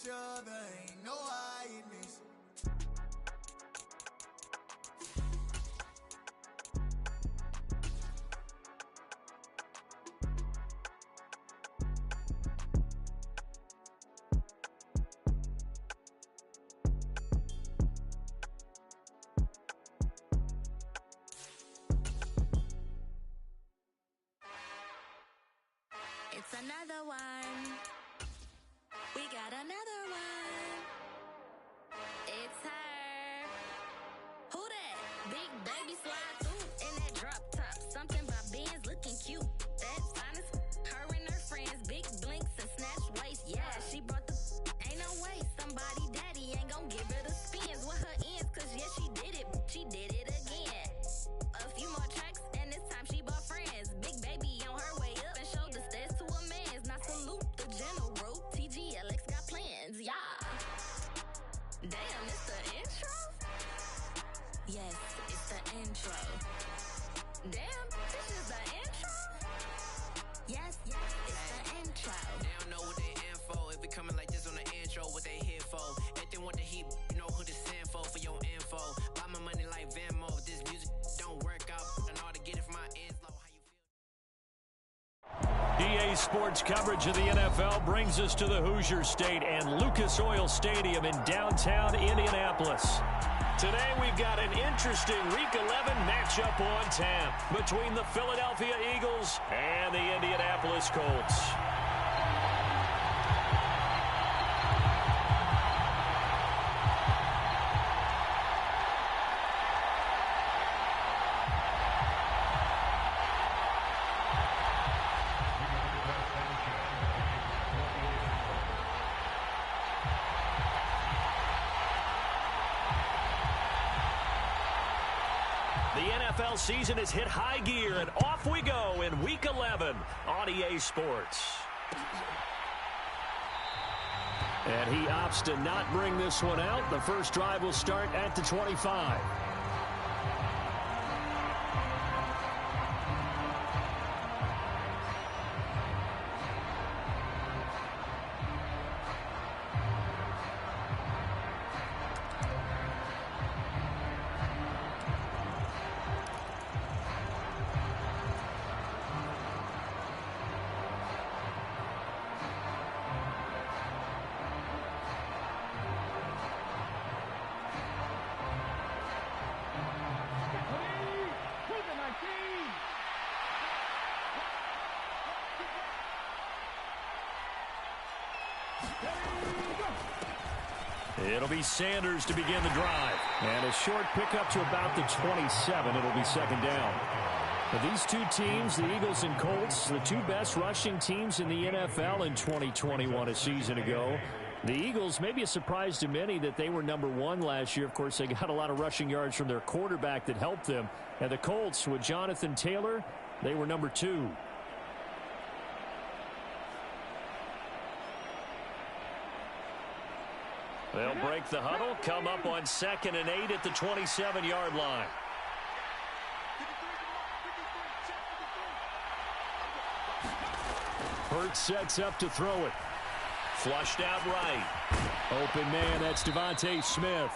each other, ain't no hiding this. It's another one. We got another one. It's her. Who that? Big baby slide through in that drop top. Something by Benz looking cute. That's honest. Her and her friends, big blinks and snatch waist. Yeah, she brought the. Ain't no way somebody daddy ain't gon' give her the spins with her ends. Cause yeah, she did it. She did it again. A few more tracks and this time she bought friends. Big baby on her way up and showed the stairs to a man's. Now salute the general. TGLX got plans, yeah. Damn, it's the intro? Yes, it's the intro. Damn, this is the intro? Yes, it's the intro. They don't know what they info. If it coming like this on the intro, what they here for? If they want the heat, you know who to send for your info. Buy my money like Venmo. If this music don't work out, I know how to get it from my ends low. How you feel? EA Sports coverage of the NFL brings us to the Hoosier State and Lucas Oil Stadium in downtown Indianapolis. Today we've got an interesting Week 11 matchup on tap between the Philadelphia Eagles and the Indianapolis Colts. The NFL season has hit high gear, and off we go in Week 11 on EA Sports. And he opts to not bring this one out. The first drive will start at the 25. It'll be Sanders to begin the drive. And a short pickup to about the 27. It'll be second down. But these two teams, the Eagles and Colts, the two best rushing teams in the NFL in 2021 a season ago. The Eagles, maybe a surprise to many that they were number one last year. Of course, they got a lot of rushing yards from their quarterback that helped them. And the Colts, with Jonathan Taylor, they were number two. They'll break the huddle, come up on 2nd and 8 at the 27-yard line. Hurts sets up to throw it. Flushed out right. Open man, that's Devontae Smith.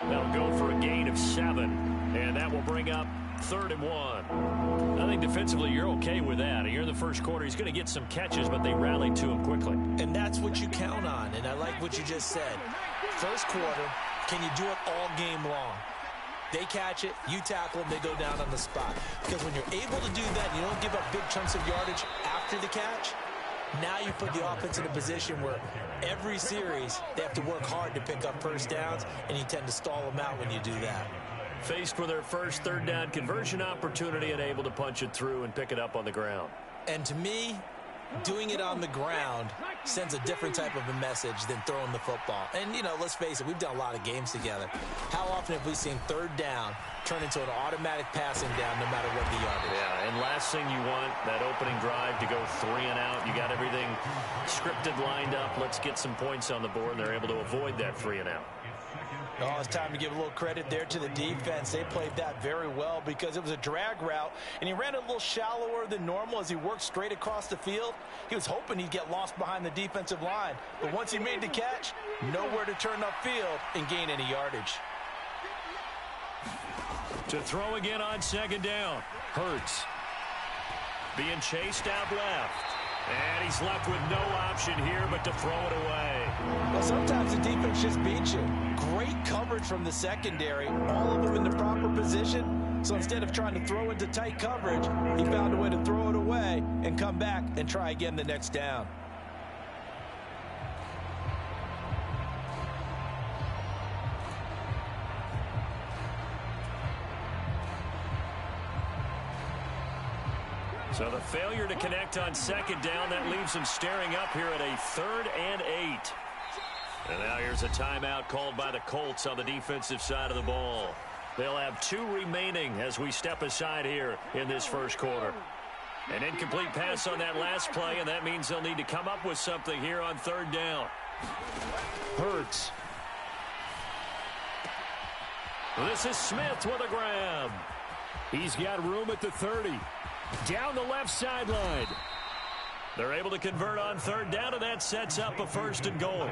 They'll go for a gain of 7, and that will bring up 3rd and 1. I think defensively you're okay with that. Here in the first quarter, he's going to get some catches, but they rallied to him quickly. And that's what you count on, and I like what you just said. First quarter, can you do it all game long? They catch it, you tackle them, they go down on the spot. Because when you're able to do that, you don't give up big chunks of yardage after the catch. Now you put the offense in a position where every series they have to work hard to pick up first downs, and you tend to stall them out when you do that. Faced with their first 3rd down conversion opportunity and able to punch it through and pick it up on the ground. And to me, doing it on the ground sends a different type of a message than throwing the football. And, you know, let's face it, we've done a lot of games together. How often have we seen 3rd down turn into an automatic passing down no matter what the yardage? Yeah, and last thing you want, that opening drive to go 3 and out. You got everything scripted, lined up. Let's get some points on the board, and they're able to avoid that 3 and out. Oh, it's time to give a little credit there to the defense. They played that very well because it was a drag route, and he ran a little shallower than normal as he worked straight across the field. He was hoping he'd get lost behind the defensive line, but once he made the catch, nowhere to turn upfield and gain any yardage. To throw again on second down. Hurts being chased out left. And he's left with no option here but to throw it away. Well, sometimes the defense just beats you. Great coverage from the secondary. All of them in the proper position. So instead of trying to throw into tight coverage, he found a way to throw it away and come back and try again the next down. So the failure to connect on second down, that leaves him staring up here at a 3rd and 8. And now here's a timeout called by the Colts on the defensive side of the ball. They'll have 2 remaining as we step aside here in this first quarter. An incomplete pass on that last play, and that means they'll need to come up with something here on 3rd down. Hurts. This is Smith with a grab. He's got room at the 30. Down the left sideline. They're able to convert on 3rd down, and that sets up a 1st and goal.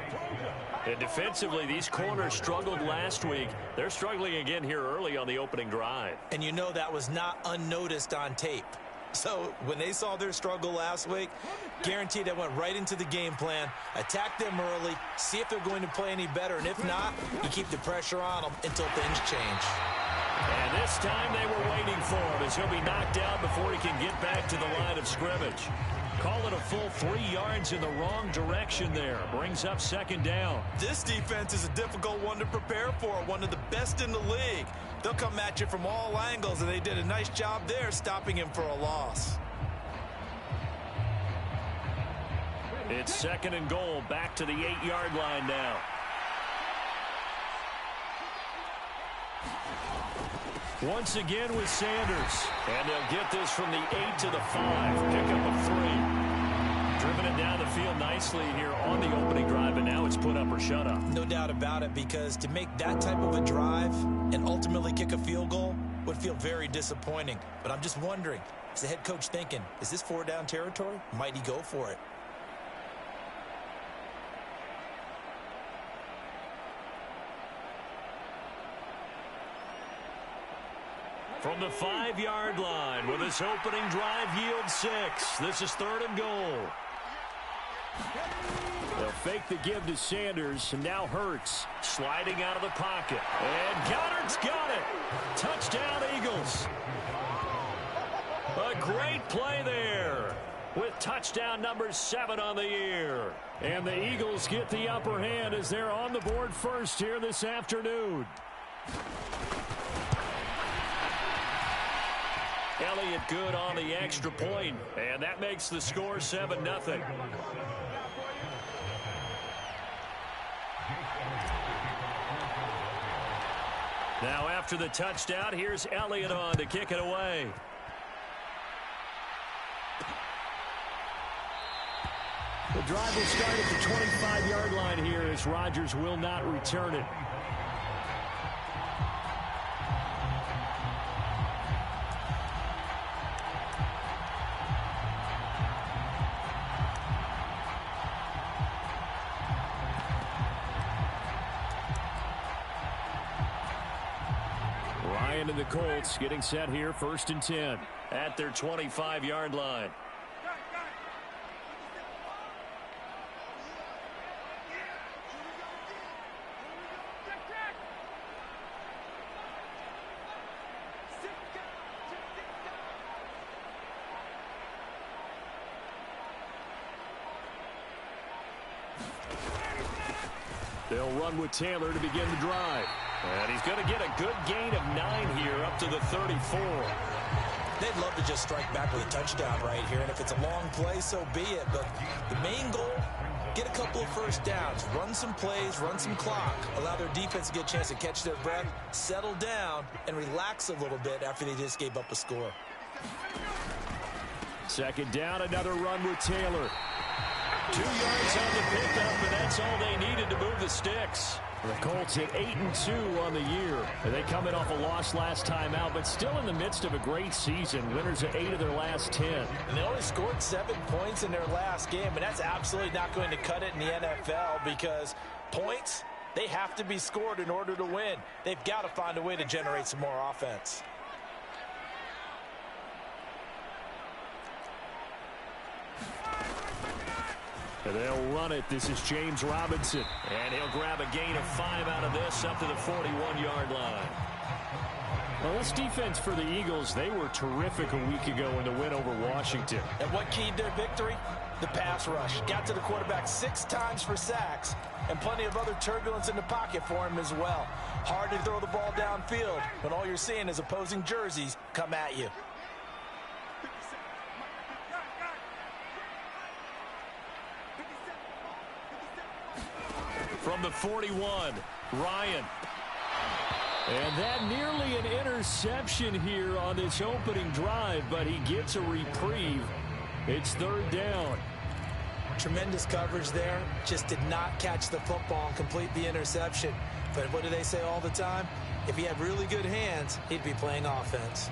And defensively, these corners struggled last week. They're struggling again here early on the opening drive. And you know that was not unnoticed on tape. So when they saw their struggle last week, guaranteed they went right into the game plan, attack them early, see if they're going to play any better, and if not, you keep the pressure on them until things change. And this time they were waiting for him as he'll be knocked down before he can get back to the line of scrimmage. Call it a full 3 yards in the wrong direction there. Brings up 2nd down. This defense is a difficult one to prepare for, one of the best in the league. They'll come at you from all angles, and they did a nice job there stopping him for a loss. It's 2nd and goal, back to the 8-yard line now. Once again with Sanders. And they'll get this from the 8 to the 5. Pick up a 3. Driven it down the field nicely here on the opening drive, and now it's put up or shut up. No doubt about it, because to make that type of a drive and ultimately kick a field goal would feel very disappointing. But I'm just wondering, is the head coach thinking, is this 4-down territory? Might he go for it? From the 5-yard line, with this opening drive yield 6. This is 3rd and goal. They'll fake the give to Sanders, and now Hurts sliding out of the pocket. And Goddard's got it. Touchdown, Eagles. A great play there with touchdown number 7 on the year. And the Eagles get the upper hand as they're on the board first here this afternoon. Elliott good on the extra point, and that makes the score 7-0. Now after the touchdown, here's Elliott on to kick it away. The drive will start at the 25-yard line here as Rodgers will not return it. Ryan and the Colts getting set here, 1st and 10 at their 25-yard line. They'll run with Taylor to begin the drive. And he's going to get a good gain of 9 here up to the 34. They'd love to just strike back with a touchdown right here, and if it's a long play, so be it. But the main goal, get a couple of 1st downs, run some plays, run some clock, allow their defense to get a chance to catch their breath, settle down, and relax a little bit after they just gave up a score. 2nd down, another run with Taylor. 2 yards on the pickup, and that's all they needed to move the sticks. The Colts at 8-2 on the year. They come in off a loss last time out, but still in the midst of a great season. Winners of 8 of their last 10. And they only scored 7 points in their last game, and that's absolutely not going to cut it in the NFL because points, they have to be scored in order to win. They've got to find a way to generate some more offense. They'll run it. This is James Robinson. And he'll grab a gain of 5 out of this up to the 41-yard line. Well, this defense for the Eagles, they were terrific a week ago in the win over Washington. And what keyed their victory? The pass rush. Got to the quarterback 6 times for sacks and plenty of other turbulence in the pocket for him as well. Hard to throw the ball downfield when all you're seeing is opposing jerseys come at you. From the 41, Ryan. And that nearly an interception here on this opening drive, but he gets a reprieve. It's 3rd down. Tremendous coverage there. Just did not catch the football and complete the interception. But what do they say all the time? If he had really good hands, he'd be playing offense.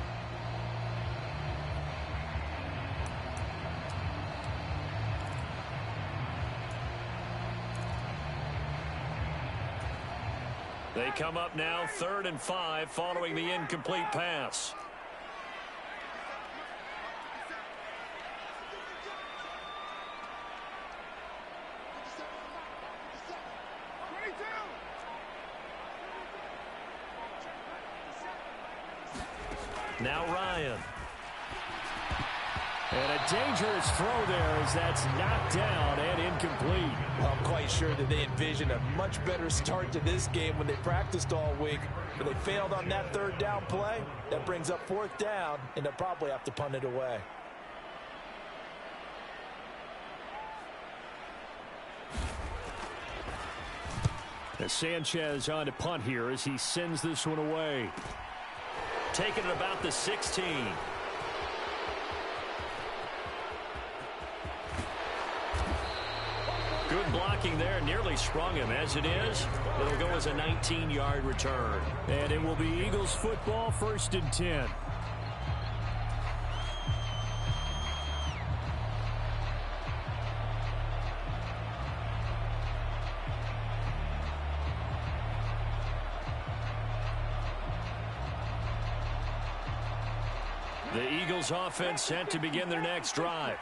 They come up now 3rd and 5 following the incomplete pass. Now Ryan. And a dangerous throw there as that's knocked down and incomplete. Well, I'm quite sure that they envisioned a much better start to this game when they practiced all week. But they failed on that 3rd down play. That brings up 4th down, and they'll probably have to punt it away. As Sanchez on to punt here as he sends this one away. Taking it about the 16. Good blocking there, nearly sprung him. As it is, it'll go as a 19-yard return. And it will be Eagles football, 1st and 10. The Eagles offense set to begin their next drive.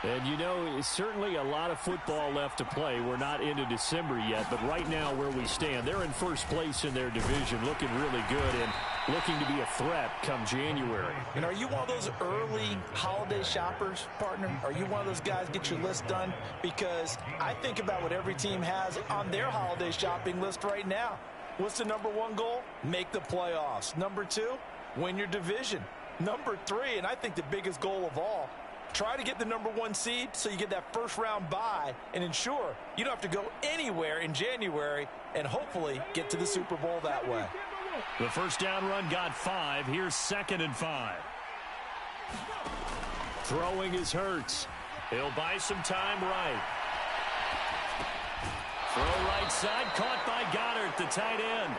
And, you know, certainly a lot of football left to play. We're not into December yet, but right now where we stand, they're in 1st place in their division, looking really good and looking to be a threat come January. And are you one of those early holiday shoppers, partner? Are you one of those guys get your list done? Because I think about what every team has on their holiday shopping list right now. What's the #1 goal? Make the playoffs. #2, win your division. #3, and I think the biggest goal of all, try to get the #1 seed so you get that 1st round bye and ensure you don't have to go anywhere in January and hopefully get to the Super Bowl that way. The 1st down run got 5. Here's 2nd and 5. Throwing is Hurts. He'll buy some time right. Throw right side, caught by Goddard, the tight end.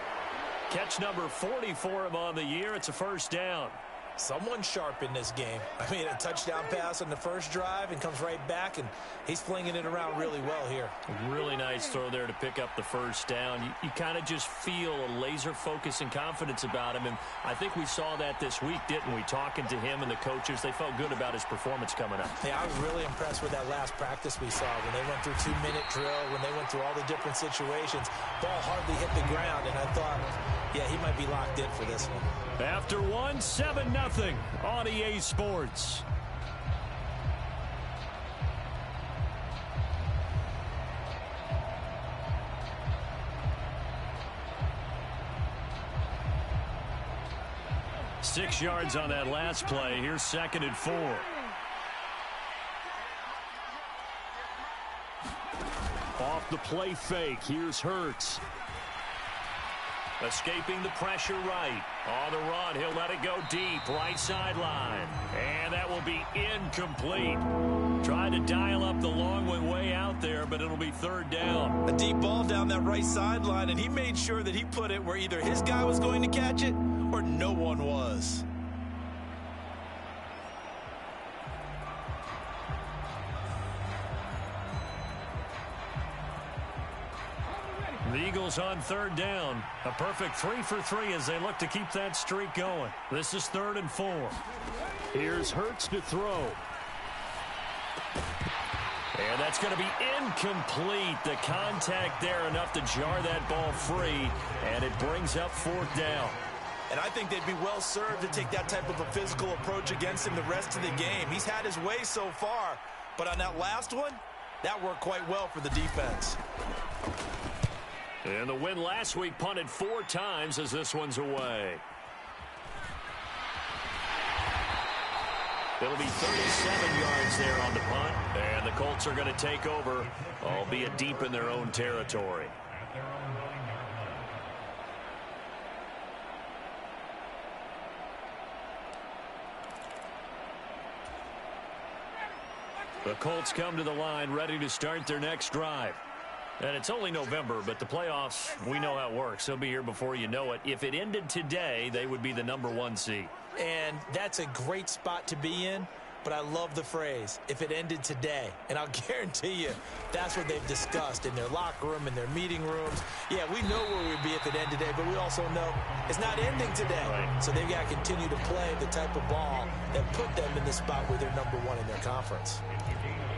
Catch number 40 for him on the year. It's a 1st down. Someone sharp in this game. I mean, a touchdown pass on the 1st drive and comes right back, and he's flinging it around really well here. Really nice throw there to pick up the 1st down. You kind of just feel a laser focus and confidence about him, and I think we saw that this week, didn't we? Talking to him and the coaches, they felt good about his performance coming up. Yeah, I was really impressed with that last practice we saw when they went through 2-minute drill, when they went through all the different situations. Ball hardly hit the ground, and I thought, yeah, he might be locked in for this one. After 1, 7-0 on EA Sports. Six yards on that last play. Here's 2nd and 4. Off the play fake. Here's Hurts. Escaping the pressure right. On the run, he'll let it go deep, right sideline. And that will be incomplete. Tried to dial up the long way out there, but it'll be third down. A deep ball down that right sideline, and he made sure that he put it where either his guy was going to catch it or no one was. The Eagles on third down. A perfect 3 for 3 as they look to keep that streak going. This is 3rd and 4. Here's Hurts to throw. And that's going to be incomplete. The contact there enough to jar that ball free, and it brings up 4th down. And I think they'd be well served to take that type of a physical approach against him the rest of the game. He's had his way so far, but on that last one, that worked quite well for the defense. And the win last week punted 4 times as this one's away. It'll be 37 yards there on the punt, and the Colts are going to take over, albeit deep in their own territory. The Colts come to the line ready to start their next drive. And it's only November, but the playoffs, we know how it works. They'll be here before you know it. If it ended today, they would be the #1 seed. And that's a great spot to be in, but I love the phrase, if it ended today. And I'll guarantee you, that's what they've discussed in their locker room, in their meeting rooms. Yeah, we know where we'd be if it ended today, but we also know it's not ending today. Right. So they've got to continue to play the type of ball that put them in the spot where they're #1 in their conference.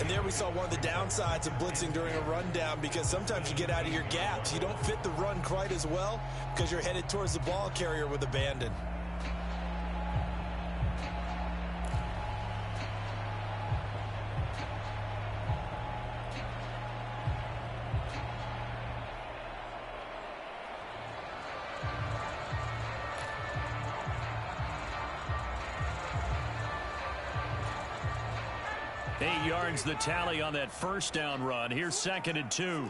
And there we saw one of the downsides of blitzing during a rundown, because sometimes you get out of your gaps. You don't fit the run quite as well because you're headed towards the ball carrier with abandon. The tally on that first down run. Here's 2nd and 2.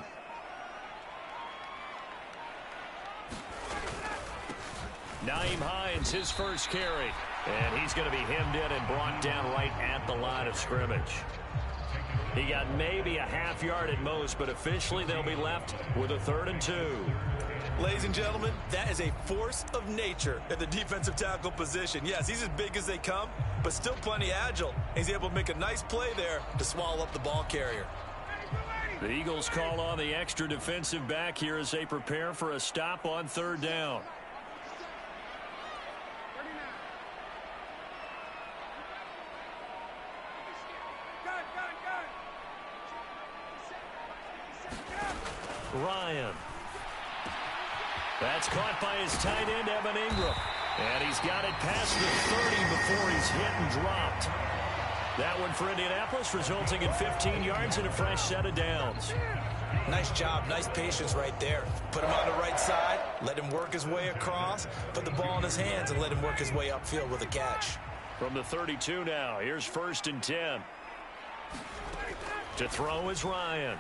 Nyheim Hines, his first carry. And he's going to be hemmed in and brought down right at the line of scrimmage. He got maybe a half yard at most, but officially they'll be left with a 3rd and 2. Ladies and gentlemen, that is a force of nature at the defensive tackle position. Yes, he's as big as they come, but still plenty agile. He's able to make a nice play there to swallow up the ball carrier. The Eagles call on the extra defensive back here as they prepare for a stop on 3rd down. Ryan. That's caught by his tight end, Evan Ingram. And he's got it past the 30 before he's hit and dropped. That one for Indianapolis, resulting in 15 yards and a fresh set of downs. Nice job, nice patience right there. Put him on the right side, let him work his way across, put the ball in his hands, and let him work his way upfield with a catch. From the 32 now, here's 1st and 10. To throw is Ryan.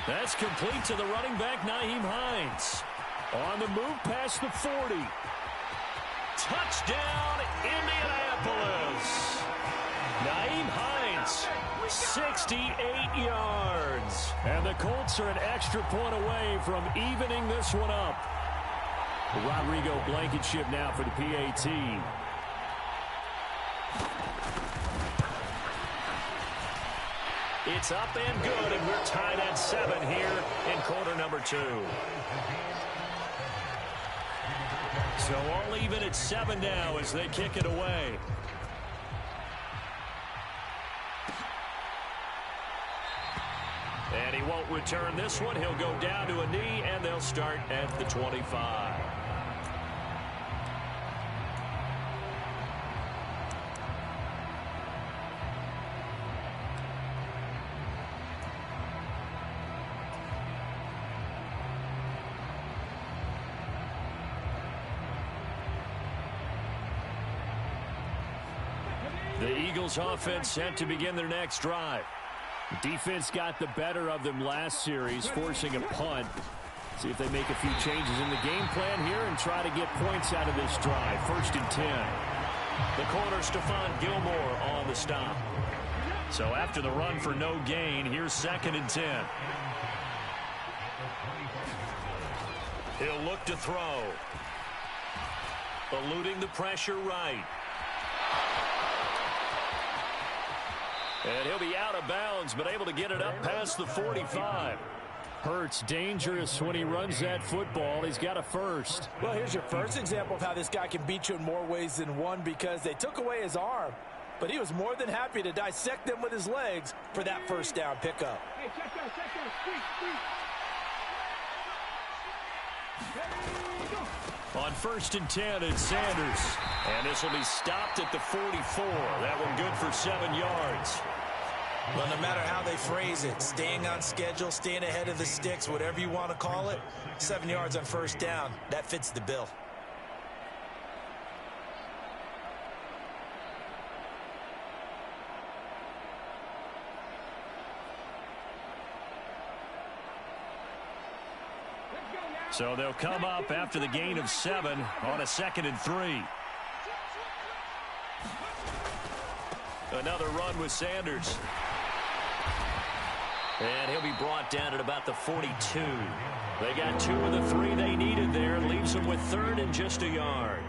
That's complete to the running back, Nyheim Hines. On the move past the 40. Touchdown, Indianapolis. Nyheim Hines, 68 yards. And the Colts are an extra point away from evening this one up. Rodrigo Blankenship now for the PAT. It's up and good, and we're tied at 7 here in quarter number 2. So all even at 7 now as they kick it away. And he won't return this one. He'll go down to a knee, and they'll start at the 25. The Eagles offense set to begin their next drive. Defense got the better of them last series, forcing a punt. See if they make a few changes in the game plan here and try to get points out of this drive. 1st and 10. The corner, Stephon Gilmore on the stop. So after the run for no gain, here's 2nd and 10. He'll look to throw. Eluding the pressure right. And he'll be out of bounds, but able to get it up past the 45. Hurts dangerous when he runs that football. He's got a first. Well, here's your first example of how this guy can beat you in more ways than one, because they took away his arm, but he was more than happy to dissect them with his legs for that first down pickup. Hey, check that, squeeze. On 1st and 10, it's Sanders. And this will be stopped at the 44. That one good for 7 yards. Well, no matter how they phrase it, staying on schedule, staying ahead of the sticks, whatever you want to call it, 7 yards on first down, that fits the bill. So they'll come up after the gain of 7 on a 2nd and 3. Another run with Sanders. And he'll be brought down at about the 42. They got 2 of the 3 they needed there. Leaves them with 3rd and just a yard.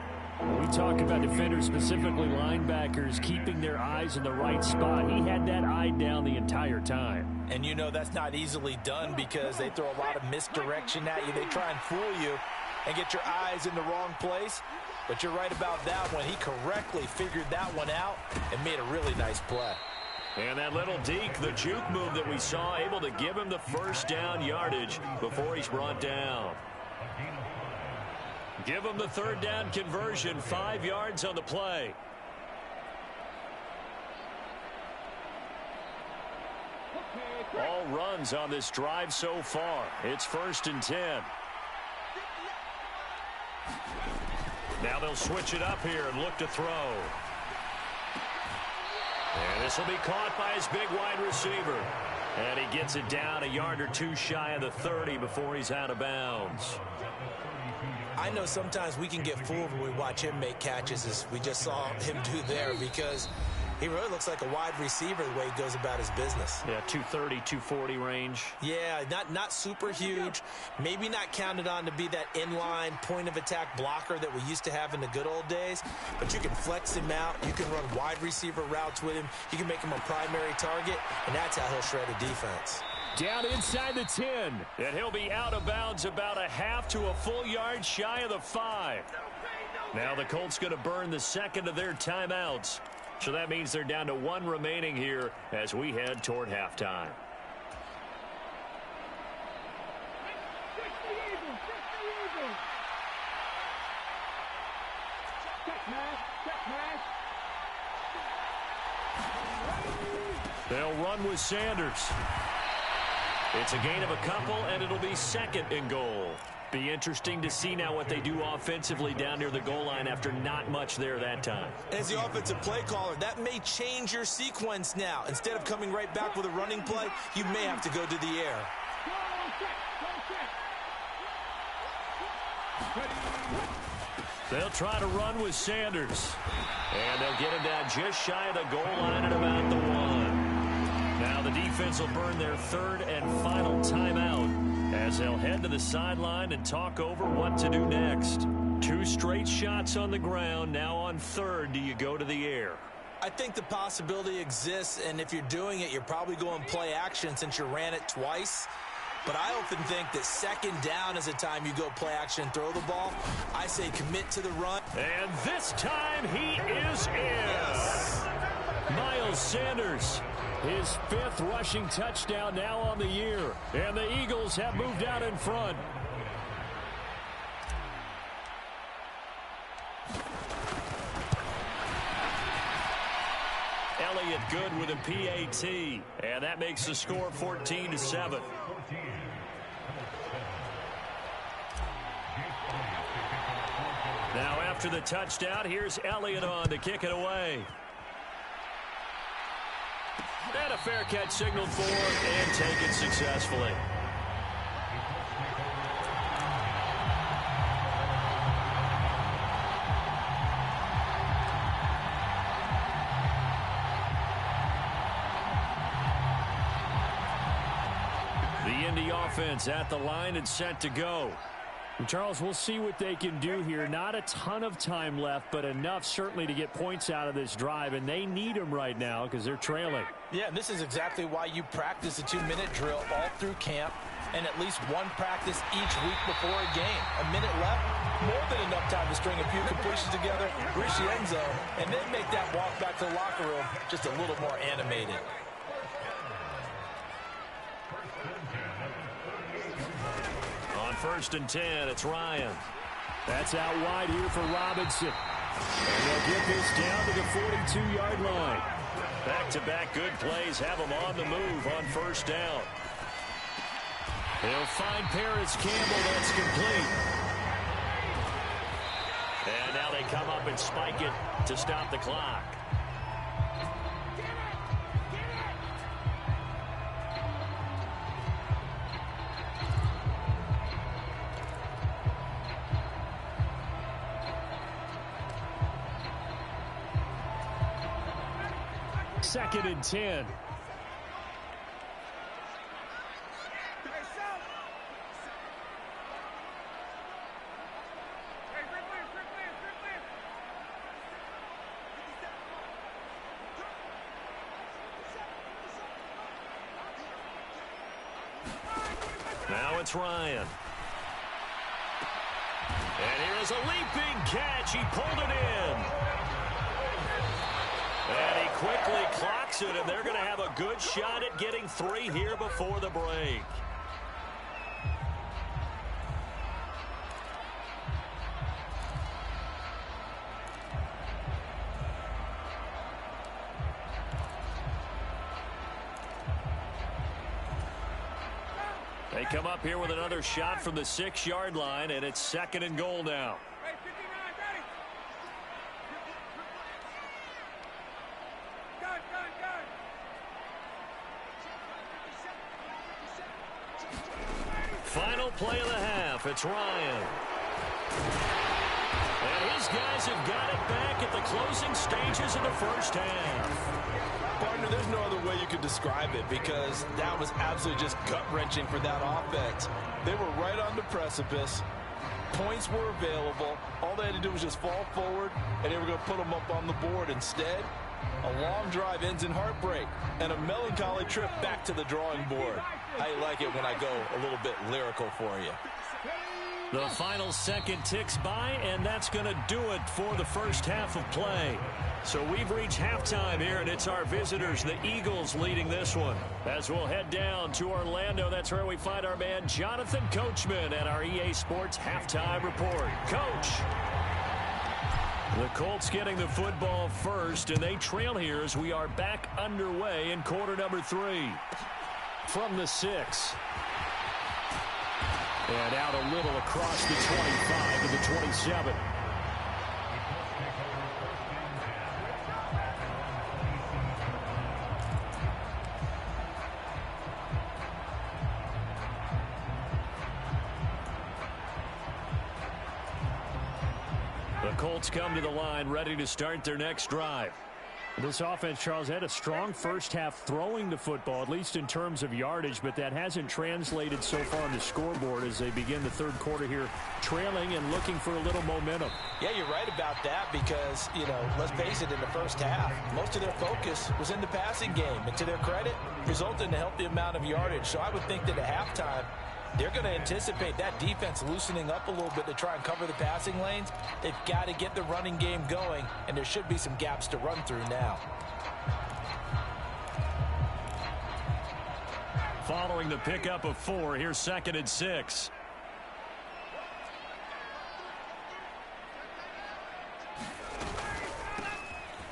We talk about defenders, specifically linebackers, keeping their eyes in the right spot. He had that eye down the entire time. And you know that's not easily done because they throw a lot of misdirection at you. They try and fool you and get your eyes in the wrong place. But you're right about that one. He correctly figured that one out and made a really nice play. And that little deke, the juke move that we saw, able to give him the first down yardage before he's brought down. Give him the 3rd down conversion, 5 yards on the play. All runs on this drive so far. It's 1st and 10. Now they'll switch it up here and look to throw. And this will be caught by his big wide receiver. And he gets it down a yard or 2 shy of the 30 before he's out of bounds. I know sometimes we can get fooled when we watch him make catches, as we just saw him do there, because he really looks like a wide receiver the way he goes about his business. Yeah, 230, 240 range. Yeah, not super huge. Maybe not counted on to be that inline point-of-attack blocker that we used to have in the good old days, but you can flex him out. You can run wide receiver routes with him. You can make him a primary target, and that's how he'll shred a defense. Down inside the 10, and he'll be out of bounds about a half to a full yard shy of the 5. Now the Colts going to burn the 2nd of their timeouts. So that means they're down to 1 remaining here as we head toward halftime. They'll run with Sanders. It's a gain of a couple, and it'll be 2nd and goal. Be interesting to see now what they do offensively down near the goal line after not much there that time. As the offensive play caller, that may change your sequence now. Instead of coming right back with a running play, you may have to go to the air. They'll try to run with Sanders. And they'll get him down just shy of the goal line at about the 1. Now the defense will burn their 3rd and final timeout as they'll head to the sideline and talk over what to do next. 2 straight shots on the ground. Now on 3rd, do you go to the air? I think the possibility exists, and if you're doing it, you're probably going play action since you ran it twice. But I often think that 2nd down is a time you go play action and throw the ball. I say commit to the run. And this time he is in. Yes. Miles Sanders, his 5th rushing touchdown now on the year. And the Eagles have moved out in front. Elliott good with a PAT. And that makes the score 14-7. Now after the touchdown, here's Elliott on to kick it away. And a fair catch signaled for and taken successfully. The Indy offense at the line and set to go. And Charles, we'll see what they can do here. Not a ton of time left, but enough certainly to get points out of this drive, and they need them right now because they're trailing. Yeah, and this is exactly why you practice a 2-minute drill all through camp and at least one practice each week before a game. A minute left, more than enough time to string a few completions together, reach the end zone, and then make that walk back to the locker room just a little more animated. On 1st and 10, it's Ryan. That's out wide here for Robinson. And they'll get this down to the 42-yard line. Back-to-back good plays have them on the move on 1st down. He'll find Paris Campbell. That's complete. And now they come up and spike it to stop the clock. Second and 10. Now it's Ryan. And here is a leaping catch. He pulled it in. And he quickly clocks it, and they're going to have a good shot at getting 3 here before the break. They come up here with another shot from the 6-yard line, and it's 2nd and goal now. Final play of the half. It's Ryan. And his guys have got it back at the closing stages of the first half. Partner, there's no other way you could describe it because that was absolutely just gut-wrenching for that offense. They were right on the precipice. Points were available. All they had to do was just fall forward, and they were going to put them up on the board. Instead, a long drive ends in heartbreak and a melancholy trip back to the drawing board. I like it when I go a little bit lyrical for you. The final second ticks by, and that's going to do it for the first half of play. So we've reached halftime here, and it's our visitors, the Eagles, leading this one. As we'll head down to Orlando, that's where we find our man Jonathan Coachman at our EA Sports Halftime Report. Coach! The Colts getting the football first, and they trail here as we are back underway in quarter number 3. From the 6. And out a little across the 25 to the 27. The Colts come to the line ready to start their next drive. This offense, Charles, had a strong first half throwing the football, at least in terms of yardage, but that hasn't translated so far on the scoreboard as they begin the third quarter here, trailing and looking for a little momentum. Yeah, you're right about that because, let's face it, in the first half, most of their focus was in the passing game. And to their credit, resulted in a healthy amount of yardage. So I would think that at halftime, they're going to anticipate that defense loosening up a little bit to try and cover the passing lanes. They've got to get the running game going, and there should be some gaps to run through now. Following the pickup of 4, here's 2nd and 6.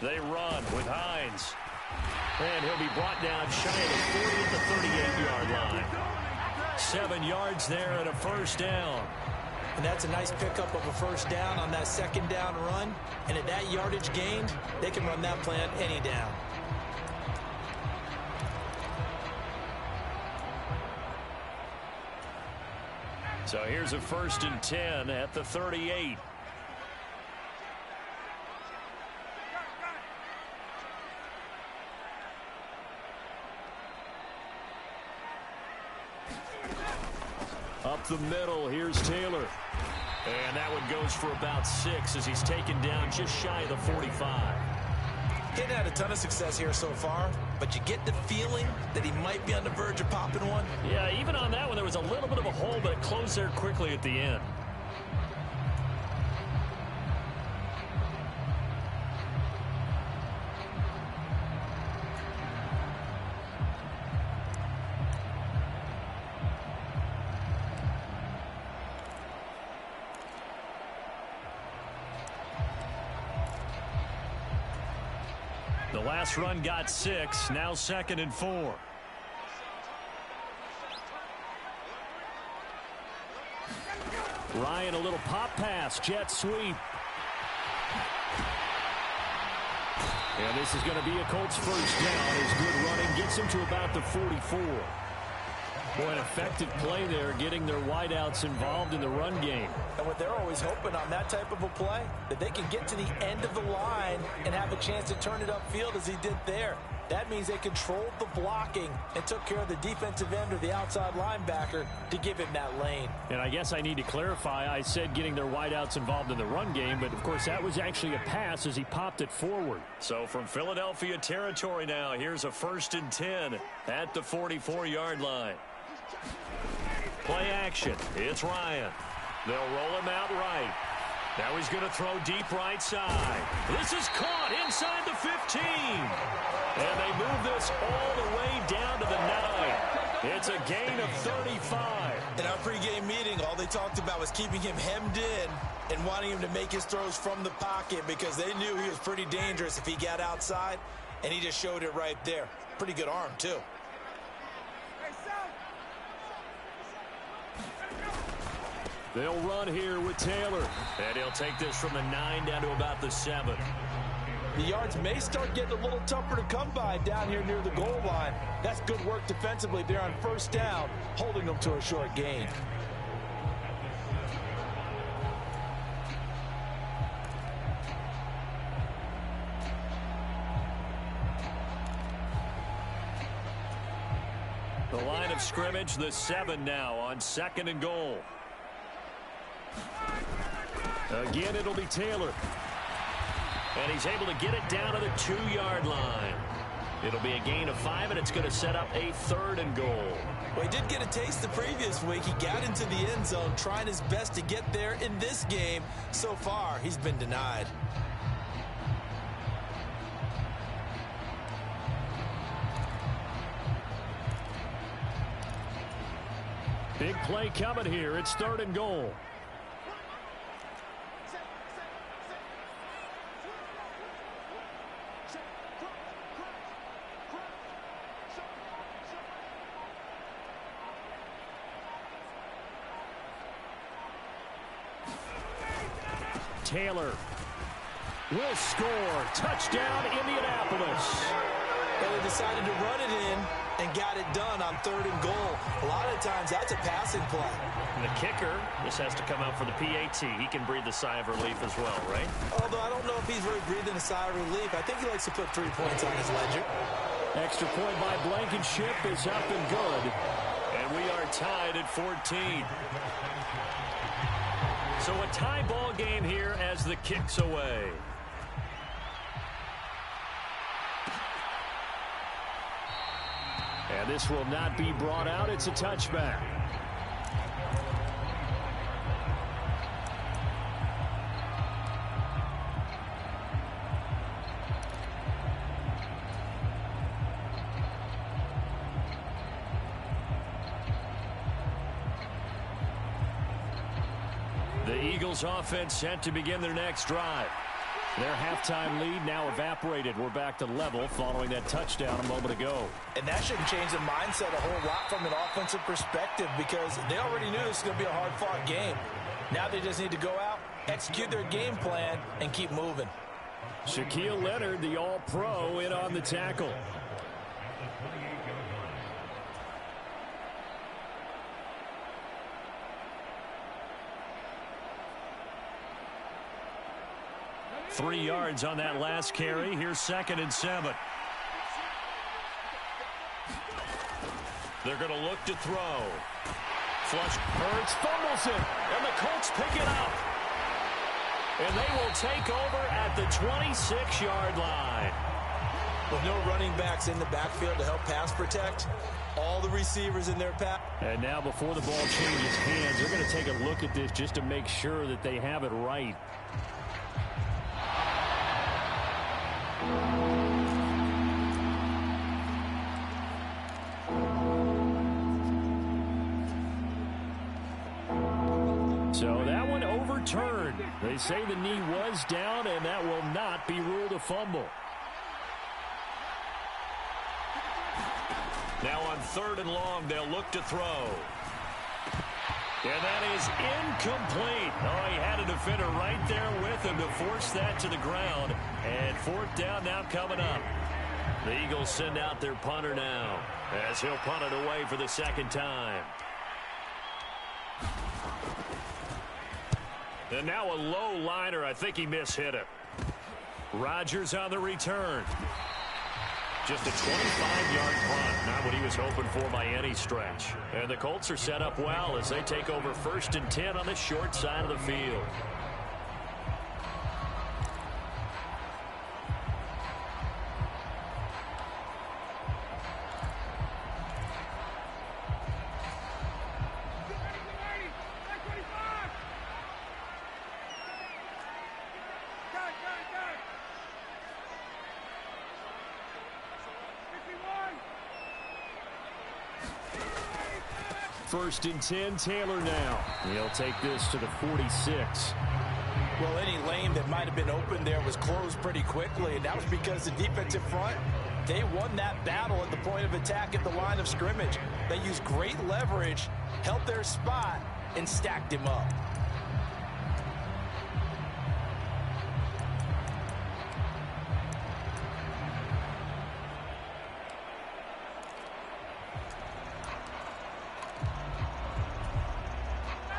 They run with Hines. And he'll be brought down shy of the 40 at the 38-yard line. 7 yards there and a first down. And that's a nice pickup of a first down on that second down run. And at that yardage gained, they can run that plan any down. So here's a 1st and 10 at the 38. Up the middle, here's Taylor. And that one goes for about 6 as he's taken down just shy of the 45. He hadn't had a ton of success here so far, but you get the feeling that he might be on the verge of popping one. Yeah, even on that one, there was a little bit of a hole, but it closed there quickly at the end. The last run got 6, now 2nd and 4. Ryan, a little pop pass, jet sweep. And this is going to be a Colts first down. His good running gets him to about the 44. Boy, an effective play there, getting their wideouts involved in the run game. And what they're always hoping on that type of a play, that they can get to the end of the line and have a chance to turn it upfield as he did there. That means they controlled the blocking and took care of the defensive end or the outside linebacker to give him that lane. And I guess I need to clarify, I said getting their wideouts involved in the run game, but of course that was actually a pass as he popped it forward. So from Philadelphia territory now, here's a 1st and 10 at the 44-yard line. Play action. It's Ryan. They'll roll him out right. Now he's going to throw deep right side. This is caught inside the 15. And they move this all the way down to the 9. It's a gain of 35. In our pregame meeting, all they talked about was keeping him hemmed in and wanting him to make his throws from the pocket because they knew he was pretty dangerous if he got outside, and he just showed it right there. Pretty good arm, too. They'll run here with Taylor. And he'll take this from the 9 down to about the 7. The yards may start getting a little tougher to come by down here near the goal line. That's good work defensively there on 1st down, holding them to a short gain. The line of scrimmage, the 7 now on 2nd and goal. Again, it'll be Taylor. And he's able to get it down to the 2-yard line. It'll be a gain of 5, and it's going to set up a 3rd and goal. Well, he did get a taste the previous week. He got into the end zone, trying his best to get there in this game. So far, he's been denied. Big play coming here. It's 3rd and goal. Taylor will score. Touchdown, Indianapolis. Well, they decided to run it in and got it done on 3rd and goal. A lot of times, that's a passing play. And the kicker, this has to come out for the PAT. He can breathe a sigh of relief as well, right? Although I don't know if he's really breathing a sigh of relief. I think he likes to put 3 points on his ledger. Extra point by Blankenship is up and good. And we are tied at 14. So a tie ball game here as the kick's away. And this will not be brought out. It's a touchback. The Eagles offense set to begin their next drive. Their halftime lead now evaporated. We're back to level following that touchdown a moment ago. And that shouldn't change the mindset a whole lot from an offensive perspective because they already knew this was going to be a hard-fought game. Now they just need to go out, execute their game plan, and keep moving. Shaquille Leonard, the all-pro, in on the tackle. Three yards on that last carry. Here's 2nd and 7. They're going to look to throw. flush. Hurts fumbles it, and the Colts pick it up. And they will take over at the 26-yard line. With no running backs in the backfield to help pass protect, all the receivers in their pass. And now before the ball changes hands, they're going to take a look at this just to make sure that they have it right. So that one overturned. They say the knee was down, and that will not be ruled a fumble. Now on 3rd and long, they'll look to throw. And that is incomplete. Oh, he had a defender right there with him to force that to the ground. And 4th down now coming up. The Eagles send out their punter now as he'll punt it away for the 2nd time. And now a low liner. I think he mishit it. Rodgers on the return. Just a 25-yard punt, not what he was hoping for by any stretch. And the Colts are set up well as they take over 1st and 10 on the short side of the field. First and 10, Taylor now. He'll take this to the 46. Well, any lane that might have been open there was closed pretty quickly, and that was because the defensive front, they won that battle at the point of attack at the line of scrimmage. They used great leverage, held their spot, and stacked him up.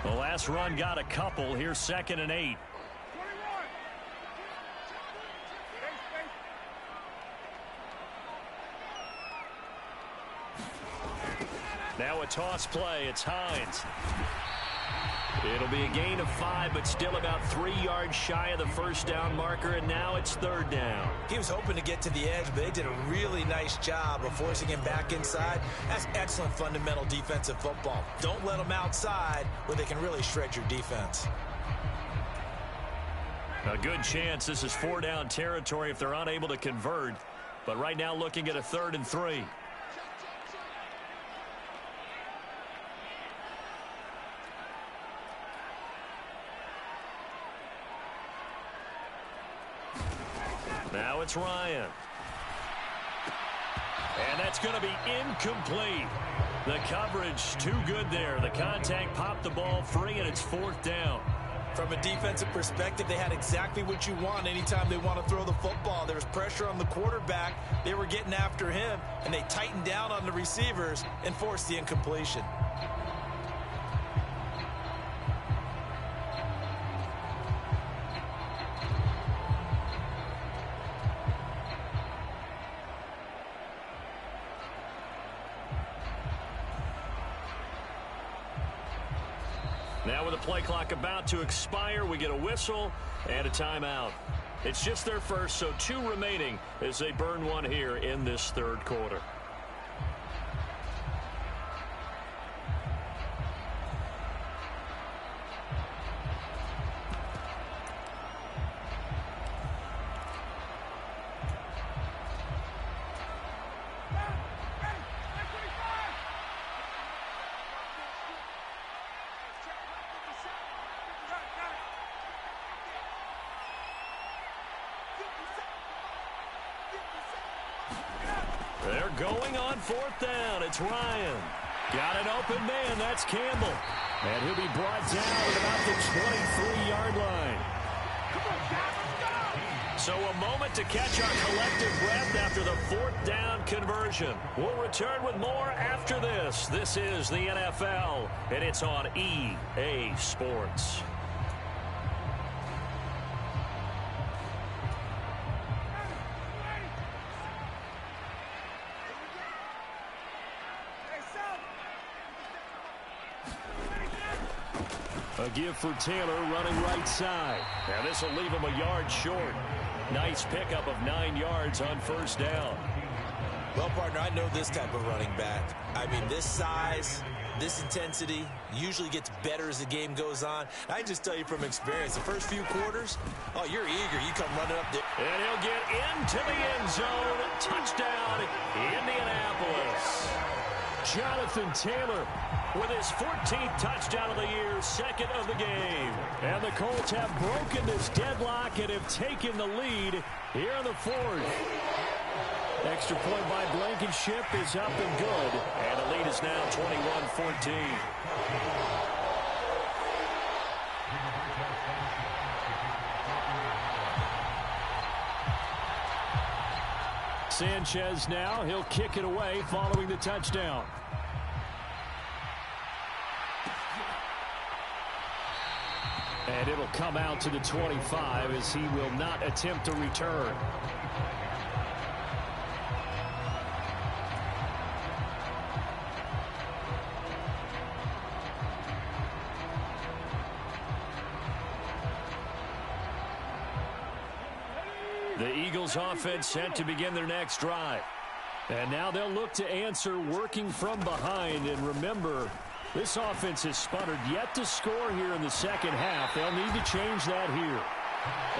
The last run got a couple. Here's 2nd and 8. Now a toss play. It's Hines. It'll be a gain of 5, but still about 3 yards shy of the 1st down marker, and now it's 3rd down. He was hoping to get to the edge, but they did a really nice job of forcing him back inside. That's excellent fundamental defensive football. Don't let them outside where they can really shred your defense. A good chance this is 4-down territory if they're unable to convert, but right now looking at a 3rd and 3. Now it's Ryan. And that's going to be incomplete. The coverage too good there. The contact popped the ball free, and it's 4th down. From a defensive perspective, they had exactly what you want anytime they want to throw the football. There was pressure on the quarterback. They were getting after him, and they tightened down on the receivers and forced the incompletion. Now with the play clock about to expire, we get a whistle and a timeout. It's just their first, so 2 remaining as they burn one here in this 3rd quarter. They're going on 4th down. It's Ryan. Got an open man. That's Campbell. And he'll be brought down at about the 23-yard line. So a moment to catch our collective breath after the 4th down conversion. We'll return with more after this. This is the NFL, and it's on EA Sports. A give for Taylor running right side. And this will leave him a yard short. Nice pickup of 9 yards on first down. Well, partner, I know this type of running back. I mean, this size, this intensity usually gets better as the game goes on. I just tell you from experience, the first few quarters, oh, you're eager. You come running up there. And he'll get into the end zone. Touchdown, Indianapolis. Jonathan Taylor with his 14th touchdown of the year, second of the game. And the Colts have broken this deadlock and have taken the lead here in the fourth. Extra point by Blankenship is up and good. And the lead is now 21-14. Sanchez now, he'll kick it away following the touchdown. And it'll come out to the 25 as he will not attempt to return. The Eagles offense set to begin their next drive. And now they'll look to answer working from behind. And remember, this offense has sputtered yet to score here in the second half. They'll need to change that here.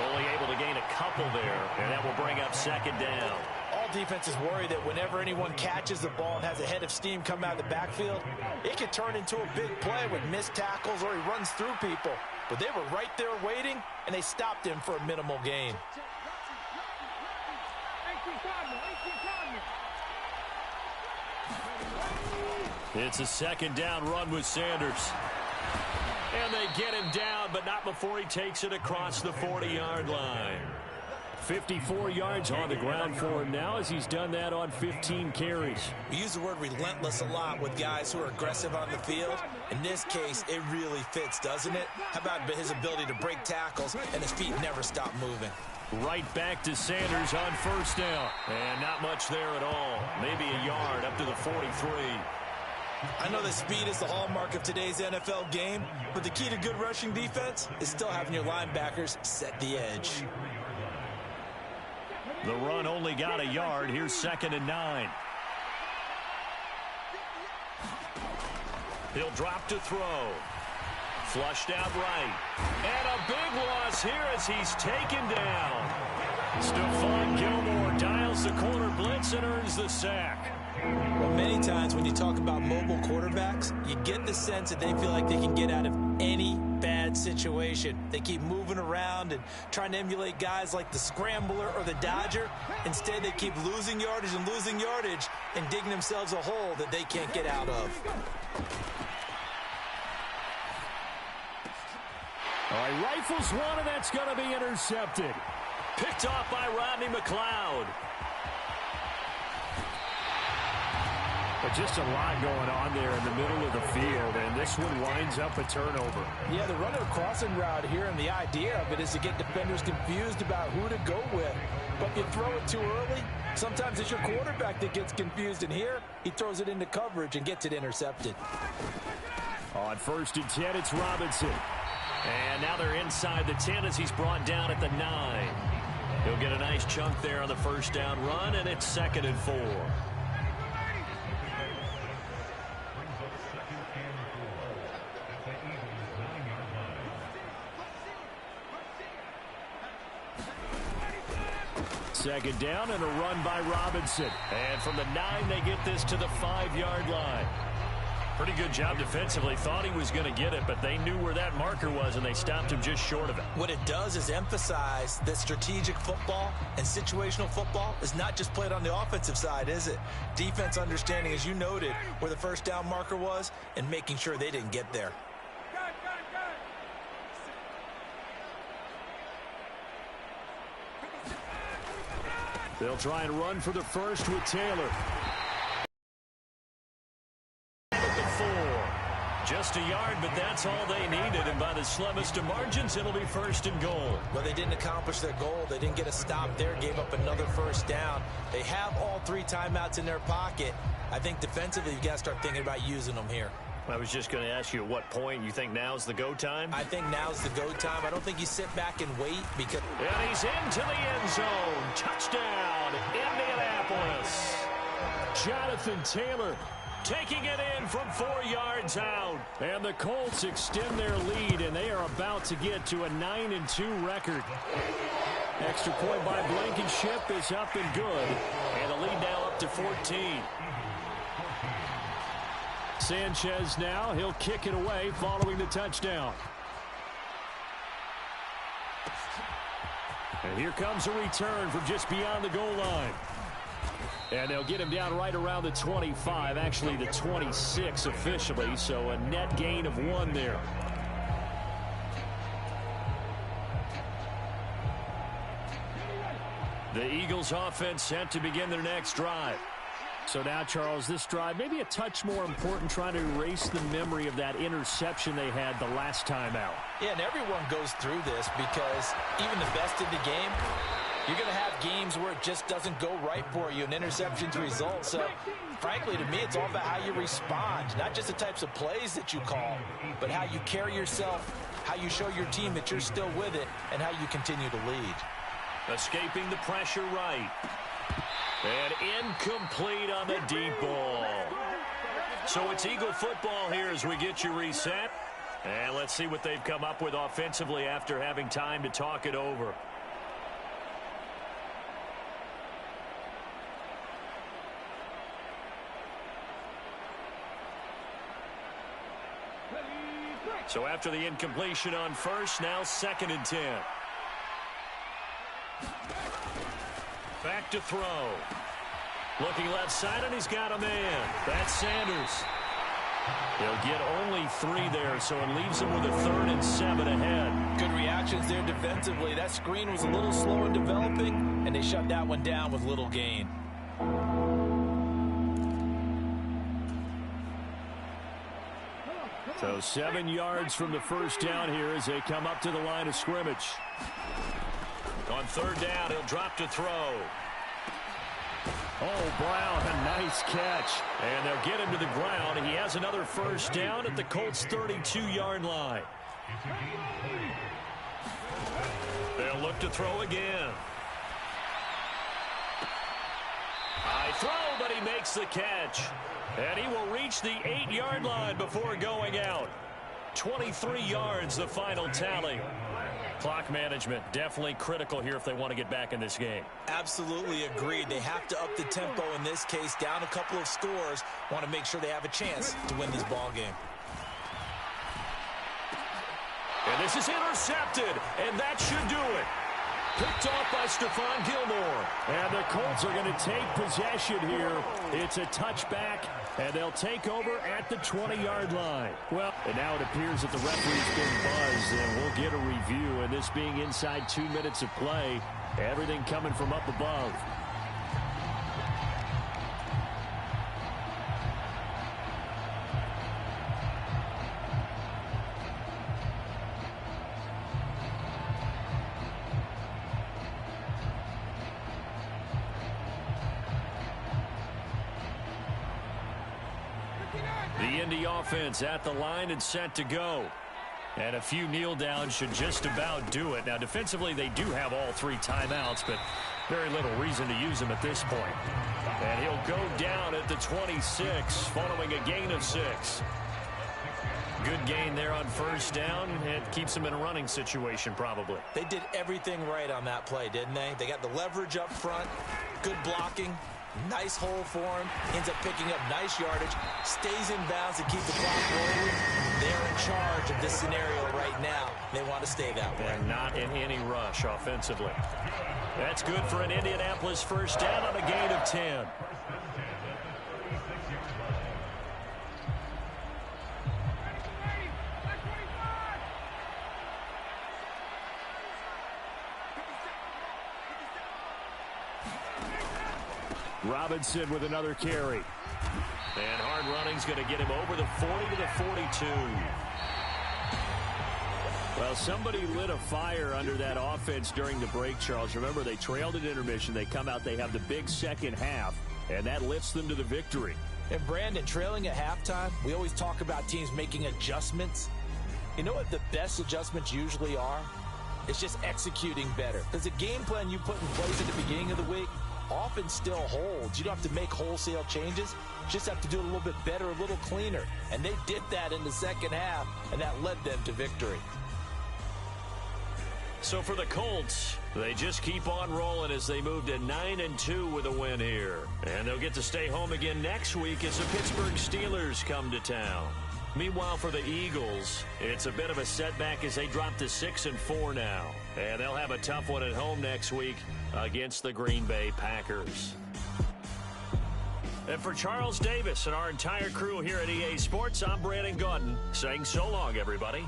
Only able to gain a couple there, and that will bring up second down. All defenses worry that whenever anyone catches the ball and has a head of steam come out of the backfield, it could turn into a big play with missed tackles or he runs through people. But they were right there waiting, and they stopped him for a minimal gain. It's a second down run with Sanders. And they get him down, but not before he takes it across the 40-yard line. 54 yards on the ground for him now as he's done that on 15 carries. We use the word relentless a lot with guys who are aggressive on the field. In this case, it really fits, doesn't it? How about his ability to break tackles and his feet never stop moving? Right back to Sanders on first down. And not much there at all. Maybe a yard up to the 43. I know that speed is the hallmark of today's NFL game, but the key to good rushing defense is still having your linebackers set the edge. The run only got a yard. Here's 2nd and 9. He'll drop to throw. Flushed out right. And a big loss here as he's taken down. Stephon Gilmore dials the corner blitz and earns the sack. Well, many times when you talk about mobile quarterbacks, you get the sense that they feel like they can get out of any bad situation. They keep moving around and trying to emulate guys like the Scrambler or the Dodger. Instead, they keep losing yardage and digging themselves a hole that they can't get out of. All right, rifles one, and that's going to be intercepted. Picked off by Rodney McLeod. But just a lot going on there in the middle of the field, and this one winds up a turnover. Yeah, they're running a crossing route here, and the idea of it is to get defenders confused about who to go with. But if you throw it too early, sometimes it's your quarterback that gets confused, and here he throws it into coverage and gets it intercepted. On 1st and 10, it's Robinson. And now they're inside the 10 as he's brought down at the 9. He'll get a nice chunk there on the first down run, and it's 2nd and 4. Second down and a run by Robinson. And from the 9, they get this to the 5-yard line. Pretty good job defensively. Thought he was going to get it, but they knew where that marker was, and they stopped him just short of it. What it does is emphasize that strategic football and situational football is not just played on the offensive side, is it? Defense understanding, as you noted, where the first down marker was and making sure they didn't get there. They'll try and run for the first with Taylor. At the 4. Just a yard, but that's all they needed. And by the slimmest of margins, it'll be 1st and goal. Well, they didn't accomplish their goal. They didn't get a stop there, gave up another first down. They have all 3 timeouts in their pocket. I think defensively, you've got to start thinking about using them here. I was just going to ask you at what point you think now's the go time? I think now's the go time. I don't think you sit back and wait because... And he's into the end zone. Touchdown, Indianapolis. Jonathan Taylor taking it in from 4 yards out. And the Colts extend their lead, and they are about to get to a 9-2 record. Extra point by Blankenship is up and good. And the lead now up to 14. Sanchez now, he'll kick it away following the touchdown. And here comes a return from just beyond the goal line. And they'll get him down right around the 25, actually the 26 officially, so a net gain of 1 there. The Eagles offense set to begin their next drive. So now, Charles, this drive maybe a touch more important, trying to erase the memory of that interception they had the last time out. Yeah, and everyone goes through this because even the best in the game, you're going to have games where it just doesn't go right for you, and interceptions result. So, frankly, to me, it's all about how you respond, not just the types of plays that you call, but how you carry yourself, how you show your team that you're still with it, and how you continue to lead. Escaping the pressure right. And incomplete on the deep ball. So it's Eagle football here as we get you reset. And let's see what they've come up with offensively after having time to talk it over. So after the incompletion on first, now 2nd and 10. Back to throw. Looking left side, and he's got a man. That's Sanders. He'll get only 3 there, so it leaves him with a 3rd and 7 ahead. Good reactions there defensively. That screen was a little slow in developing, and they shut that one down with little gain. So 7 yards from the first down here as they come up to the line of scrimmage. On 3rd down, he'll drop to throw. Oh, Brown, a nice catch. And they'll get him to the ground. He has another first down at the Colts' 32-yard line. They'll look to throw again. High throw, but he makes the catch. And he will reach the 8-yard line before going out. 23 yards, the final tally. Clock management definitely critical here if they want to get back in this game. Absolutely agreed. They have to up the tempo in this case, down a couple of scores. Want to make sure they have a chance to win this ball game. And this is intercepted, and that should do it. Picked off by Stephon Gilmore. And the Colts are going to take possession here. It's a touchback, and they'll take over at the 20-yard line. Well, and now it appears that the referee's been buzzed, and we'll get a review. And this being inside 2 minutes of play, everything coming from up above. The Indy offense at the line and set to go. And a few kneel downs should just about do it. Now, defensively, they do have all 3 timeouts, but very little reason to use them at this point. And he'll go down at the 26 following a gain of 6. Good gain there on first down. It keeps them in a running situation probably. They did everything right on that play, didn't they? They got the leverage up front, good blocking, nice hole for him, ends up picking up nice yardage, stays in bounds to keep the clock rolling. They're in charge of this scenario right now. They want to stay that way. And not in any rush offensively. That's good for an Indianapolis first down on a gain of 10. Robinson with another carry. And hard running's going to get him over the 40 to the 42. Well, somebody lit a fire under that offense during the break, Charles. Remember, they trailed at intermission. They come out, they have the big second half, and that lifts them to the victory. And Brandon, trailing at halftime, we always talk about teams making adjustments. You know what the best adjustments usually are? It's just executing better. Because the game plan you put in place at the beginning of the week often still holds. You don't have to make wholesale changes. You just have to do it a little bit better, a little cleaner. And they did that in the second half, and that led them to victory. So for the Colts, they just keep on rolling as they move to 9-2 with a win here. And they'll get to stay home again next week as the Pittsburgh Steelers come to town. Meanwhile, for the Eagles, it's a bit of a setback as they drop to 6-4 now. And they'll have a tough one at home next week against the Green Bay Packers. And for Charles Davis and our entire crew here at EA Sports, I'm Brandon Gaudin saying so long, everybody.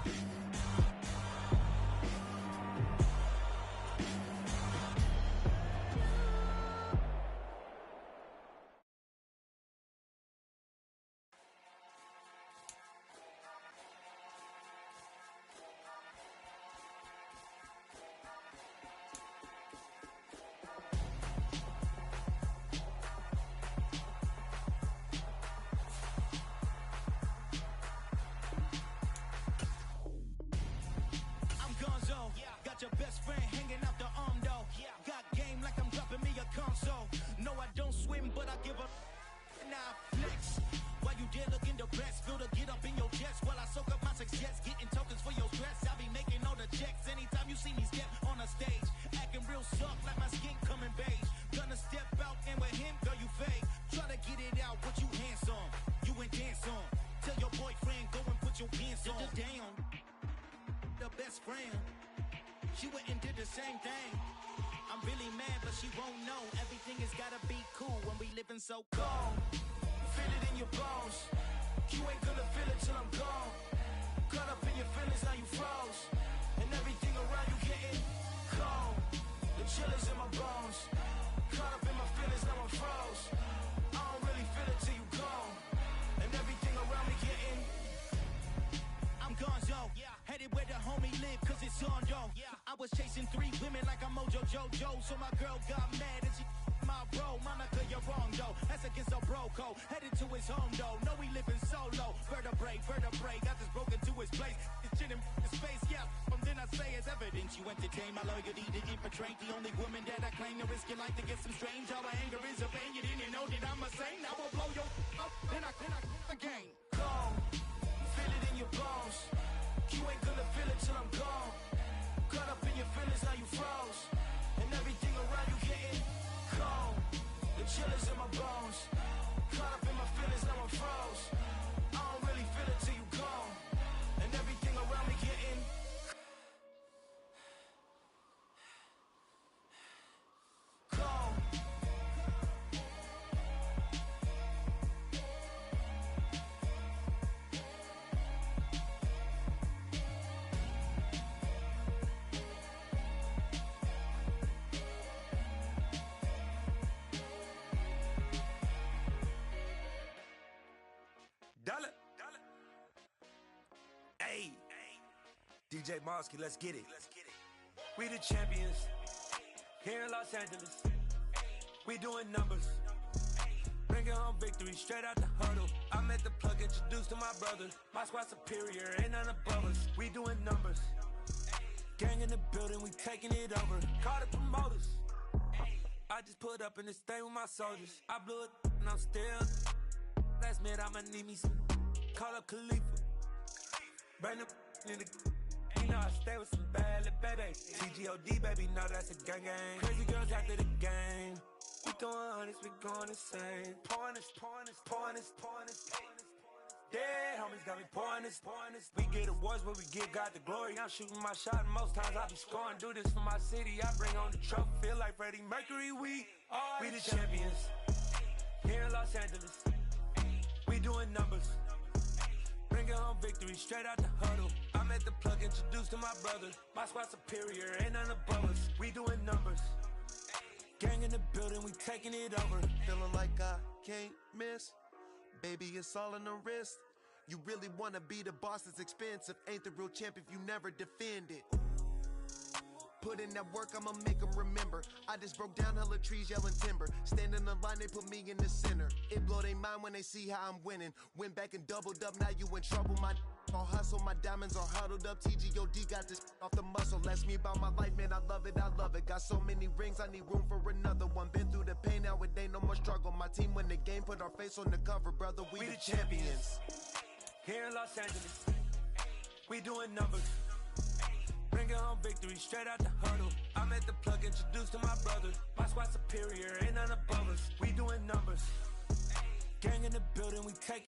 Your best friend hanging out the arm though. Got game like I'm dropping me a console. No, I don't swim, but I give a now flex. While you there looking depressed, feel the get up in your chest while I soak up my success, getting tokens for your stress. I be making all the checks anytime you see me step on a stage, acting real soft like my skin coming beige. Gonna step out and with him, girl, you fake. Try to get it out, but you handsome. You ain't dance on. Tell your boyfriend go and put your pants on. Down. The best friend. She went and did the same thing. I'm really mad, but she won't know. Everything has gotta be cool when we living so cold. Feel it in your bones. You ain't gonna feel it till I'm gone. Caught up in your feelings, now you froze. And everything around you getting cold. The chill is in my bones. Caught up in my feelings, now I'm froze. I don't really feel it till you gone. And everything around me getting I'm gonzo. Headed where the homie live, cause it's on though. I was chasing 3 women like I'm Mojo Jojo. So my girl got mad and she my bro. Monica, you're wrong though. That's against a bro code. Headed to his home though. No, we living solo. Vertebrae. Got this broken to his place. It's shit in his face, yeah. From then I say it's evidence. You entertain my loyalty to infiltrate. The only woman that I claim to risk your life to get some strange. All my anger is a pain. You didn't know that I'm a saint. I will blow your up. Then I again. Gone. Feel it in your bones. You ain't gonna feel it till I'm gone. Caught up in your feelings, now you froze. And everything around you getting cold. The chill is in my bones. Caught up in my feelings, now I'm froze. I don't really feel it till you gone. And everything around me getting cold. Hey, DJ Mosky, let's get it. We the champions here in Los Angeles. We doing numbers. Bringing home victory straight out the huddle. I'm at the plug, introduced to my brother. My squad superior, ain't none above us. We doing numbers. Gang in the building, we taking it over. Call the promoters. I just put up in this thing with my soldiers. I blew it and I'm still. Last minute I'ma need me some. Call up Khalifa. Bring them in the. You know I stay with some bad little baby. TGOD baby, know that's a gang gang. Crazy girls after the game. We going honest, we going insane. Pouring this. Dead homies got me pouring this. We get awards, but we give God the glory. I'm shooting my shot, and most times I be scoring. Do this for my city, I bring on the trophy. Feel like Freddie Mercury, we the champions. Here in Los Angeles, we doing numbers. Bringing home victory straight out the huddle. I'm at the plug, introduced to my brother. My squad superior, ain't none above us. We doing numbers. Gang in the building, we taking it over. Feeling like I can't miss. Baby, it's all in the wrist. You really wanna be the boss, it's expensive. Ain't the real champ if you never defend it. Put in that work, I'ma make them remember. I just broke down hella trees, yelling timber. Stand in the line, they put me in the center. It blow they mind when they see how I'm winning. Went back and doubled up, now you in trouble. My all hustle, my diamonds are huddled up. TGOD got this off the muscle. Ask me about my life, man, I love it, I love it. Got so many rings, I need room for another one. Been through the pain, now it ain't no more struggle. My team win the game, put our face on the cover, brother. We the champions. Here in Los Angeles, we doing numbers. Bringing home victory straight out the huddle. I'm at the plug, introduced to my brothers. My squad superior, ain't none above us. We doing numbers. Gang in the building, we take